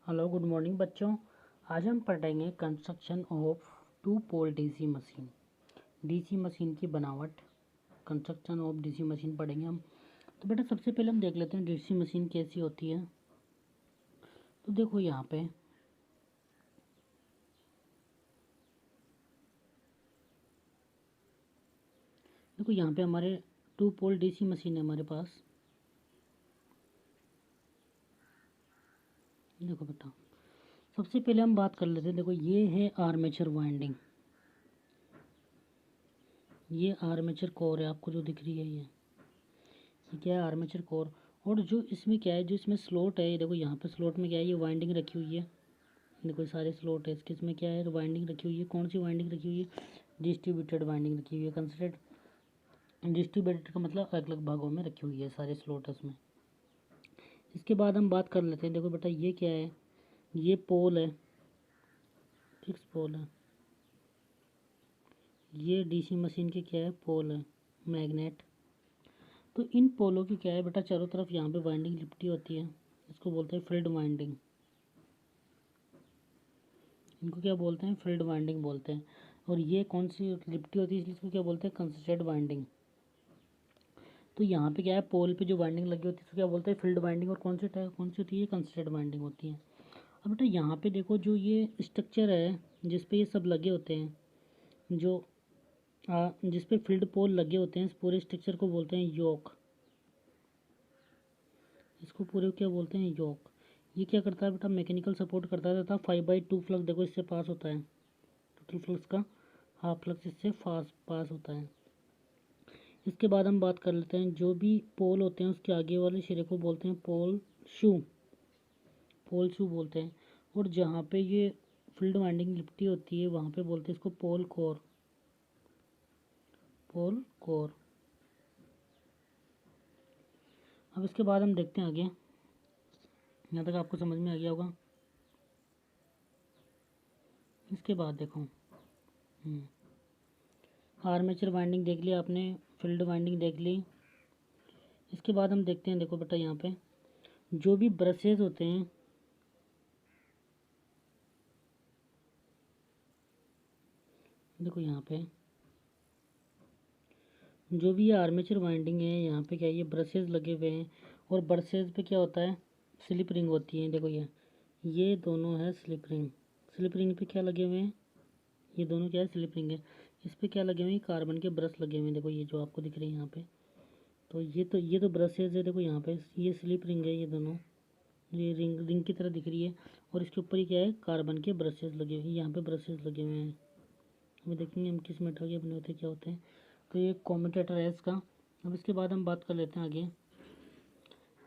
Hello good morning बच्चों। आज हम पढ़ेंगे construction of two pole DC machine. DC machine की बनावट, कंस्ट्रक्शन ऑफ डीसी मशीन पढ़ेंगे हम। तो बेटा सबसे पहले हम देख लेते हैं डीसी मशीन कैसी होती है। तो देखो यहाँ पे हमारे टू पोल डीसी मशीन है हमारे पास। देखो बेटा सबसे पहले हम बात कर लेते हैं। देखो ये है आर्मेचर वाइंडिंग, ये आर्मेचर कोर है, आपको जो दिख रही है ये क्या है, आर्मेचर कोर। और जो इसमें क्या है, जो इसमें स्लॉट है, ये देखो यहाँ पे स्लॉट में क्या है, ये वाइंडिंग रखी हुई है। देखो सारे स्लॉट है इसके, इसमें क्या है, वाइंडिंग रखी हुई है। कौन सी वाइंडिंग रखी हुई है? डिस्ट्रीब्यूटेड वाइंडिंग रखी हुई है। कंसिडर डिस्ट्रीब्यूटेड का मतलब अलग अलग भागों में रखी हुई है सारे स्लॉट है इसमें। इसके बाद हम बात कर लेते हैं। देखो बेटा ये क्या है, ये पोल है, फिक्स पोल है। ये डीसी मशीन के क्या है, पोल है, मैग्नेट। तो इन पोलों की क्या है बेटा, चारों तरफ यहाँ पे वाइंडिंग लिपटी होती है। इसको बोलते हैं फील्ड वाइंडिंग। इनको क्या बोलते हैं, फील्ड वाइंडिंग बोलते हैं। और ये कौन सी लिपटी होती है, इसलिए इसको क्या बोलते हैं, कंसिस्टेंट वाइंडिंग। तो यहाँ पे क्या है, पोल पे जो वाइंडिंग लगी होती है उसको क्या बोलते हैं, फील्ड वाइंडिंग। और कौन सी होती है, कंसिस्टेंट वाइंडिंग होती है। अब बेटा यहाँ पे देखो जो ये स्ट्रक्चर है जिस पे ये सब लगे होते हैं, जो जिस पे फील्ड पोल लगे होते हैं, इस पूरे स्ट्रक्चर को बोलते हैं योक। इसको पूरे क्या बोलते हैं, योक। ये क्या करता है बेटा, मैकेनिकल सपोर्ट करता है तथा 5/2 फ्लक्स देखो इससे पास होता है। टोटल फ्लक्स का हाफ फ्लक्स इससे पास होता है। इसके बाद हम बात कर लेते हैं, जो भी पोल होते हैं उसके आगे वाले सिरे को बोलते हैं पोल शू। पोल शू बोलते हैं। और जहाँ पे ये फील्ड वाइंडिंग लिपटी होती है वहाँ पे बोलते हैं इसको पोल कोर। पोल कोर। अब इसके बाद हम देखते हैं आगे। यहाँ तक आपको समझ में आ गया होगा। इसके बाद देखो आर्मेचर वाइंडिंग देख लिया आपने, फील्ड वाइंडिंग देख ली। इसके बाद हम देखते हैं, देखो बेटा यहाँ पे जो भी ब्रशेज होते हैं, देखो यहाँ पे जो भी ये आर्मेचर वाइंडिंग है, यहाँ पे क्या है, ये ब्रशेज लगे हुए हैं। और ब्रशेज पे क्या होता है, स्लिप रिंग होती है। देखो ये दोनों है स्लिप रिंग। स्लिप रिंग पे क्या लगे हुए हैं, ये दोनों क्या है, स्लिप रिंग है। इस पे क्या लगे हुए हैं, कार्बन के ब्रश लगे हुए हैं। देखो ये जो आपको दिख रहे हैं यहाँ पे, तो ये तो ब्रशेज है। देखो यहाँ पे ये स्लिप रिंग है, ये दोनों ये रिंग रिंग की तरह दिख रही है। और इसके ऊपर ही क्या है, कार्बन के ब्रशेज लगे हुए हैं। यहाँ पे ब्रशेज लगे हुए हैं। अभी देखेंगे हम किस मेटल के बने होते हैं, क्या होते हैं। तो ये कॉम्यूटेटर है इसका। अब इसके बाद हम बात कर लेते हैं आगे।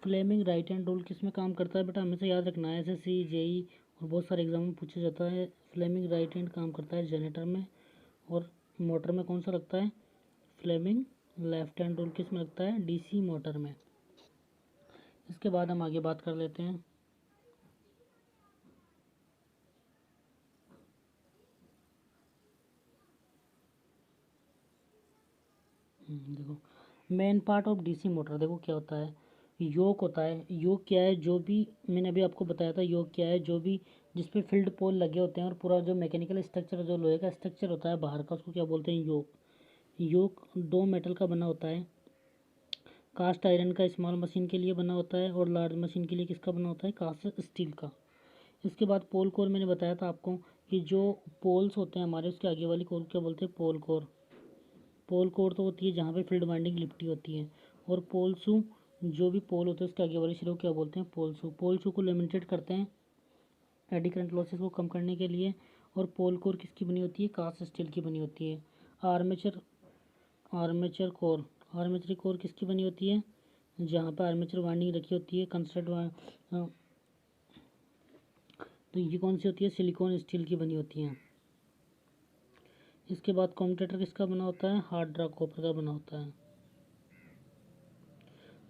फ्लेमिंग राइट हैंड रूल किस में काम करता है बेटा, हमेशा याद रखना है, एसएससी जेई और बहुत सारे एग्जाम में पूछा जाता है। फ्लेमिंग राइट हैंड काम करता है जनरेटर में। और मोटर में कौन सा लगता है, फ्लेमिंग लेफ्ट हैंड रूल किस में लगता है, डीसी मोटर में। इसके बाद हम आगे बात कर लेते हैं। देखो main part of DC motor, देखो क्या होता है, योक होता है। योक क्या है, जो भी मैंने अभी आपको बताया था, योक क्या है, जो भी जिस पे फील्ड पोल लगे होते हैं और पूरा जो मैकेनिकल स्ट्रक्चर, जो लोहे का स्ट्रक्चर होता है बाहर का, उसको क्या बोलते हैं, योक। योक दो मेटल का बना होता है। कास्ट आयरन का स्मॉल मशीन के लिए बना होता है, और लार्ज मशीन के लिए किसका बना होता है, कास्ट स्टील का। इसके बाद पोल कोर मैंने बताया था आपको कि जो पोल्स होते हैं हमारे, उसके आगे वाली कोर क्या बोलते हैं, पोल कोर। पोल कोर तो होती है जहाँ पे फील्ड वाइंडिंग लिपटी होती है। और पोल शू, जो भी पोल होते हैं उसके आगे वाले सिरे को क्या बोलते हैं, पोल शू। पोल शू को लेमिनेटेड करते हैं एडी करंट लॉसेस को कम करने के लिए। और पोल कोर किसकी बनी होती है, कास्ट स्टील की बनी होती है। Armature armature core, armature core किसकी बनी होती है, जहाँ पर आर्मेचर वाइंडिंग रखी होती है कंस्ट्रक्ट। तो ये कौन सी होती है, सिलिकॉन स्टील की बनी होती है। इसके बाद कॉम्यूटेटर किसका बना होता है, हार्ड रॉक कॉपर का बना होता है।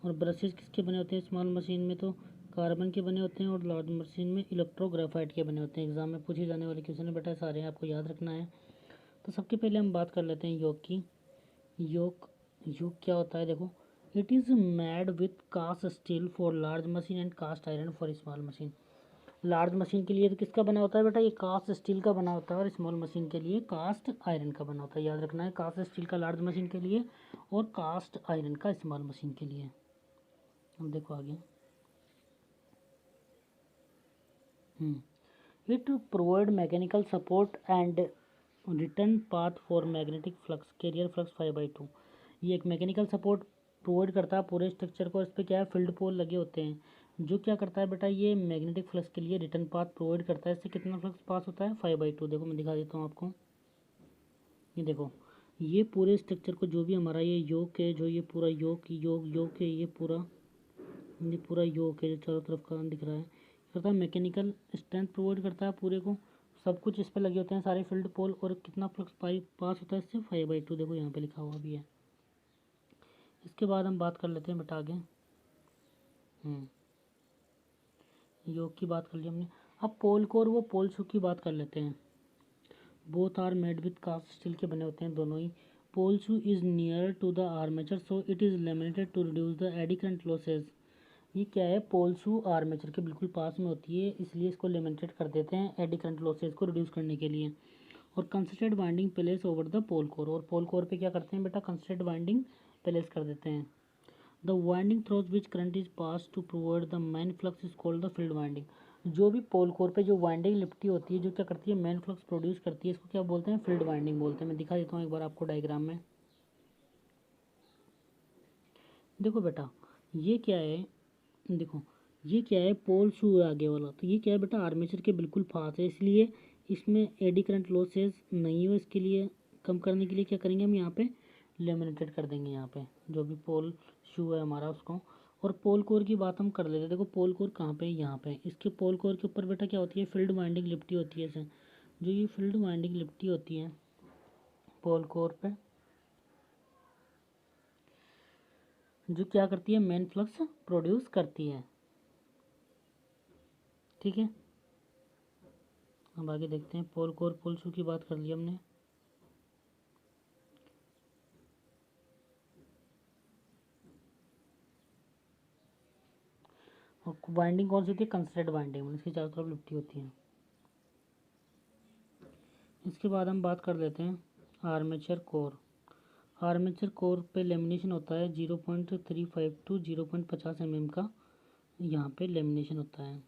और ब्रशेज किसके बने होते हैं, स्मॉल मशीन में तो कार्बन के बने होते हैं, और लार्ज मशीन में इलेक्ट्रोग्राफाइट के बने होते हैं। एग्जाम में पूछे जाने वाले क्वेश्चन बेटा सारे आपको याद रखना है। तो सबसे पहले हम बात कर लेते हैं योग की। योग योग क्या होता है, देखो it is made with cast steel for large machine and cast iron for small machine. Large machine के लिए तो किसका बना होता है बेटा, ये कास्ट स्टील का बना होता है, और स्मॉल मशीन के लिए कास्ट आयरन का बना होता है। याद रखना है, कास्ट स्टील का लार्ज मशीन के लिए और कास्ट आयरन का स्मॉल मशीन के लिए। अब देखो आगे। It provide mechanical support and return path for magnetic flux carrier flux 5/2। ये एक मैकेनिकल सपोर्ट प्रोवाइड करता है पूरे स्ट्रक्चर को। इस पर क्या है, फील्ड पोल लगे होते हैं, जो क्या करता है बेटा, ये मैग्नेटिक फ्लक्स के लिए रिटर्न पाथ प्रोवाइड करता है। इससे कितना फ्लक्स पास होता है, 5/2। देखो मैं दिखा देता हूँ आपको। ये देखो, ये पूरे स्ट्रक्चर को जो भी हमारा ये योक है, जो ये पूरा योक योक है, ये पूरा योक है जो चारों तरफ का दिख रहा है, करता है मैकेनिकल स्ट्रेंथ प्रोवाइड करता है पूरे को। सब कुछ इस पे लगे होते हैं सारे फील्ड पोल, और कितना फ्लक्स पास होता है इससे, 5/2। देखो यहाँ पे लिखा हुआ भी है। इसके बाद हम बात कर लेते हैं बेटा आगे। योग की बात कर ली हमने। अब पोल को और वो पोल शू की बात कर लेते हैं। Both are made with cast steel के बने होते हैं दोनों ही। Pole shoe is near to the armature so it is laminated to reduce the eddy current losses. ये क्या है, पोल शू आर्मेचर के बिल्कुल पास में होती है, इसलिए इसको लेमिनेटेड कर देते हैं एडी करंट लॉसेज को रिड्यूस करने के लिए। और concentrate winding place over the pole core, और पोल कोर पे क्या करते हैं बेटा, कंसंट्रेट वाइंडिंग प्लेस कर देते हैं। The winding throws which current is pass to provide the main flux is called the field winding. जो भी पोल कोर पे जो वाइंडिंग लिपटी होती है, जो क्या करती है, मेन फ्लक्स प्रोड्यूस करती है, इसको क्या बोलते हैं, फील्ड वाइंडिंग बोलते हैं। मैं दिखा देता हूँ एक बार आपको डायग्राम में। देखो बेटा, ये क्या है, देखो ये क्या है, पोल शू है आगे वाला, तो ये क्या है बेटा, आर्मेचर के बिल्कुल पास है, इसलिए इसमें एडी करंट लॉसेज नहीं हो। इसके लिए कम करने के लिए क्या करेंगे हम, यहाँ पे लेमिनेटेड कर देंगे यहाँ पे जो भी पोल शू है हमारा उसको। और पोल कोर की बात हम कर लेते हैं। देखो पोल कोर कहाँ पे है, यहाँ पे। इसके पोल कोर के ऊपर बेटा क्या होती है, फील्ड वाइंडिंग लिपटी होती है ऐसे। जो ये फील्ड वाइंडिंग लिपटी होती है पोल कोर पे, जो क्या करती है, मेन फ्लक्स प्रोड्यूस करती है। ठीक है, अब आगे देखते हैं। पोल कोर पोल शू की बात कर ली हमने। और वाइंडिंग कौन सी होती है, कंसंट्रेट वाइंडिंग, मतलब इसकी चारों तरफ लिपटी होती है। इसके बाद हम बात कर लेते हैं आर्मेचर कोर। आर्मेचर कोर पे लेमिनेशन होता है 0.35 टू 0.50 mm का, यहाँ पे लेमिनेशन होता है।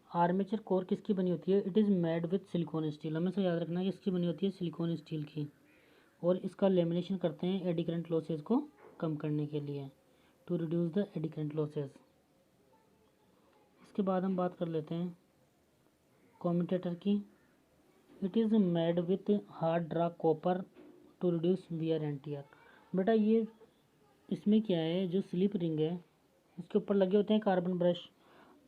आर्मेचर कोर किसकी बनी होती है, it is made with silicon steel. हमेशा याद रखना है कि इसकी बनी होती है सिलिकॉन स्टील की, और इसका लेमिनेशन करते हैं एडी करंट लॉसेज को कम करने के लिए, to reduce the eddy current losses. इसके बाद हम बात कर लेते हैं कॉम्यूटेटर की। It is made with hard drag copper to reduce wear and tear. बेटा ये इसमें क्या है, जो स्लिप रिंग है इसके ऊपर लगे होते हैं कार्बन ब्रश,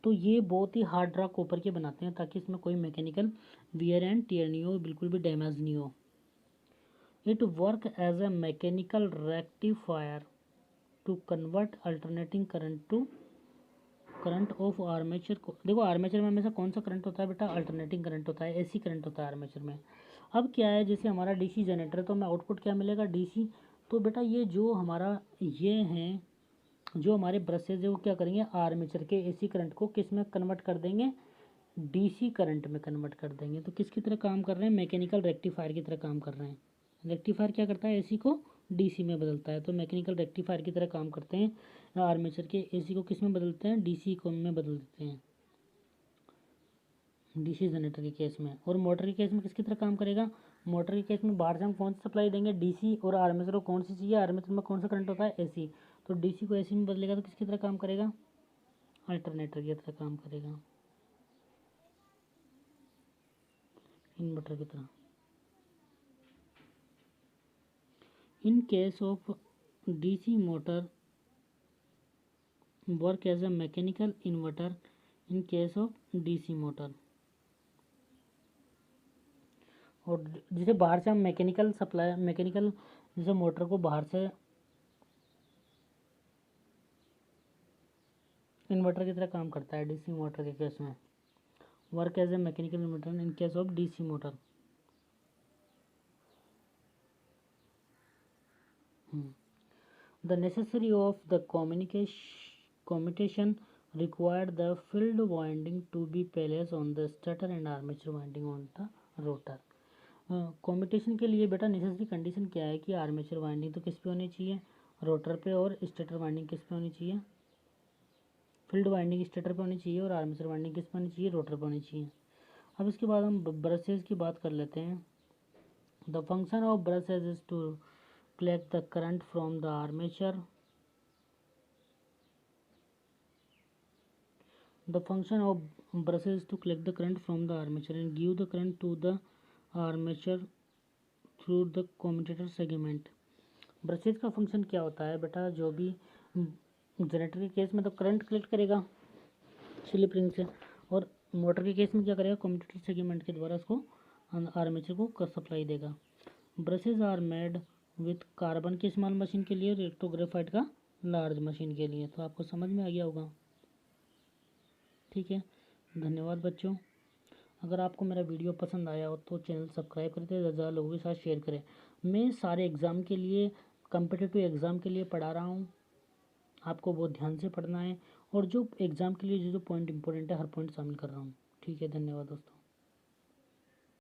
तो ये बहुत ही हार्ड ड्राग कॉपर के बनाते हैं, ताकि इसमें कोई मैकेनिकल वियर एंड टियर नहीं हो, बिल्कुल भी डैमेज नहीं हो। It work as a mechanical rectifier to convert alternating current to current of armature को। देखो आर्मेचर में हमेशा कौन सा करंट होता है बेटा, अल्टरनेटिंग करंट होता है, एसी करंट होता है आर्मेचर में। अब क्या है, जैसे हमारा डीसी जनरेटर है, तो हमें आउटपुट क्या मिलेगा, डीसी। तो बेटा ये जो हमारा ये हैं, जो हमारे ब्रशेज है, वो क्या करेंगे, आर्मेचर के एसी करंट को किस में कन्वर्ट कर देंगे, डीसी करंट में कन्वर्ट कर देंगे। तो किसकी तरह काम कर रहे हैं, मैकेनिकल रेक्टिफायर की तरह काम कर रहे हैं। रेक्टिफायर क्या करता है, एसी को डीसी में बदलता है, तो मैकेनिकल रेक्टिफायर की तरह काम करते हैं। आर्मेचर के एसी को किस में बदलते हैं, डीसी को में बदल देते हैं, डीसी जनरेटर के केस में। और मोटर के केस में किसकी तरह काम करेगा, मोटर के केस में बाहर से हम कौन सी सप्लाई देंगे, डीसी, और आर्मेचर को कौन सी चाहिए, आर्मेचर में कौन सा करंट होता है, एसी। तो डीसी को एसी में बदलेगा तो किसकी तरह काम करेगा, अल्टरनेटर की तरह काम करेगा, इन्वर्टर की तरह। In case of DC motor work as a mechanical inverter in case of DC motor. और जैसे बाहर से हम मैकेनिकल सप्लाई, मैकेनिकल जैसे मोटर को बाहर से इन्वर्टर की तरह काम करता है डीसी मोटर के केस में, work as a mechanical inverter in case of DC motor. The necessary of the communication required the field winding to be placed on the stator and armature winding on the rotor। Commutation के लिए बेटा necessary condition क्या है कि armature winding तो किस पे होनी चाहिए, रोटर पे, और स्टेटर वाइंडिंग किस पे होनी चाहिए, फील्ड वाइंडिंग स्टेटर पे होनी चाहिए और आर्मेचर वाइंडिंग किस पे होनी चाहिए, रोटर पे होनी चाहिए। अब इसके बाद हम ब्रशेज की बात कर लेते हैं। The function of brushes is to collect the current from the armature। The function of brushes is to collect the current from the armature and give the current to the armature through the commutator segment। Brushes का function क्या होता है बेटा, जो भी generator के case में तो करंट कलेक्ट करेगा स्लिप रिंग से, और मोटर के केस में क्या करेगा, कम्यूटेटर सेगमेंट के द्वारा उसको आर्मेचर को सप्लाई देगा। Brushes are made with carbon की स्मॉल मशीन के लिए, रेक्टोग्रेफाइट का लार्ज मशीन के लिए। तो आपको समझ में आ गया होगा, ठीक है। धन्यवाद बच्चों। अगर आपको मेरा वीडियो पसंद आया हो तो चैनल सब्सक्राइब करते, ज़्यादा लोगों के साथ शेयर करें। मैं सारे एग्ज़ाम के लिए, कम्पिटिटिव एग्ज़ाम के लिए पढ़ा रहा हूँ, आपको बहुत ध्यान से पढ़ना है, और जो एग्ज़ाम के लिए जो पॉइंट इंपॉर्टेंट है हर पॉइंट शामिल कर रहा हूँ, ठीक है। धन्यवाद दोस्तों।